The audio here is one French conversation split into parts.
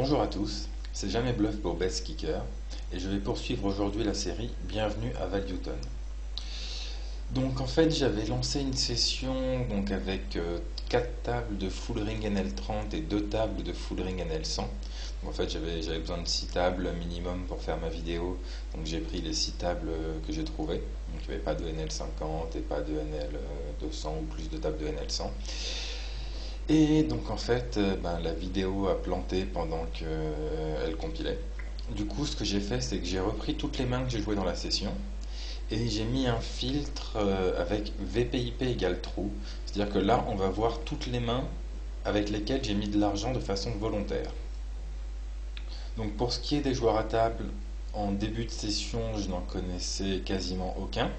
Bonjour à tous, c'est Jamais Bluff pour Best Kicker et je vais poursuivre aujourd'hui la série Bienvenue à Valueton. Donc en fait j'avais lancé une session avec 4 tables de full ring NL30 et 2 tables de full ring NL100. Donc en fait j'avais besoin de 6 tables minimum pour faire ma vidéo, donc j'ai pris les 6 tables que j'ai trouvées. Donc il n'y avait pas de NL50 et pas de NL200 ou plus de tables de NL100. Et donc en fait, la vidéo a planté pendant qu'elle compilait. Du coup, ce que j'ai fait, c'est que j'ai repris toutes les mains que j'ai jouées dans la session et j'ai mis un filtre avec VPIP égale true. C'est-à-dire que là, on va voir toutes les mains avec lesquelles j'ai mis de l'argent de façon volontaire. Donc pour ce qui est des joueurs à table, en début de session, je n'en connaissais quasiment aucun.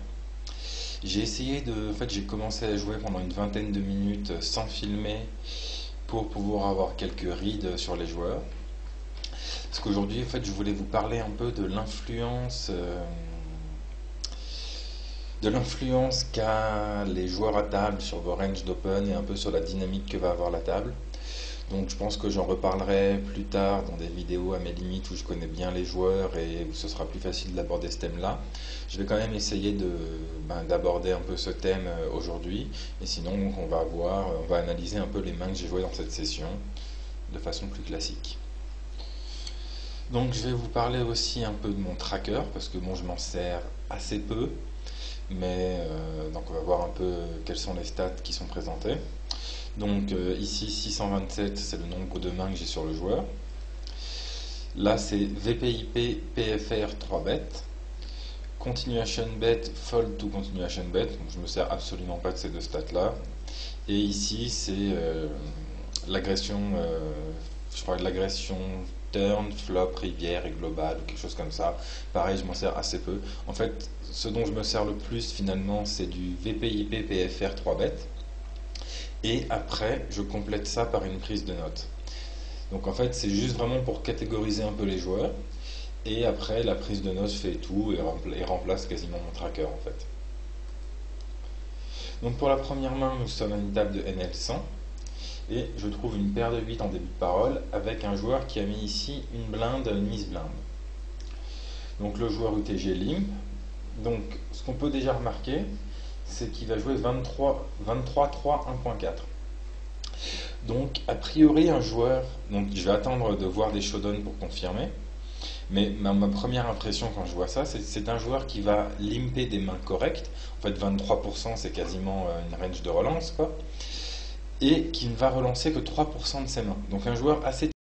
J'ai essayé de. En fait, j'ai commencé à jouer pendant une vingtaine de minutes sans filmer pour pouvoir avoir quelques rides sur les joueurs. Parce qu'aujourd'hui, en fait, je voulais vous parler un peu de l'influence qu'a les joueurs à table sur vos ranges d'open et un peu sur la dynamique que va avoir la table. Donc je pense que j'en reparlerai plus tard dans des vidéos à mes limites où je connais bien les joueurs et où ce sera plus facile d'aborder ce thème-là. Je vais quand même essayer d'aborder un peu ce thème aujourd'hui. Et sinon, on va analyser un peu les mains que j'ai jouées dans cette session de façon plus classique. Donc je vais vous parler aussi un peu de mon tracker parce que bon, je m'en sers assez peu. Mais donc on va voir un peu quelles sont les stats qui sont présentées. Donc ici 627 c'est le nombre de mains que j'ai sur le joueur. Là c'est VPIP PFR 3 bêtes. Continuation bet, fold to continuation bet. Donc, je me sers absolument pas de ces deux stats là. Et ici c'est l'agression, je crois que l'agression turn, flop, rivière et global ou quelque chose comme ça. Pareil, je m'en sers assez peu. En fait, ce dont je me sers le plus finalement, c'est du VPIP PFR 3 bêtes. Et après, je complète ça par une prise de notes. Donc en fait, c'est juste vraiment pour catégoriser un peu les joueurs. Et après, la prise de notes fait tout et remplace quasiment mon tracker en fait. Donc pour la première main, nous sommes à une table de NL100. Et je trouve une paire de 8 en début de parole avec un joueur qui a mis ici une blinde, une mise blinde. Donc le joueur UTG limp. Donc ce qu'on peut déjà remarquer, c'est qu'il va jouer 23-3 1.4. Donc a priori un joueur, donc je vais attendre de voir des showdowns pour confirmer, mais ma première impression quand je vois ça, c'est un joueur qui va limper des mains correctes. En fait 23% c'est quasiment une range de relance quoi. Et qui ne va relancer que 3% de ses mains. Donc un joueur assez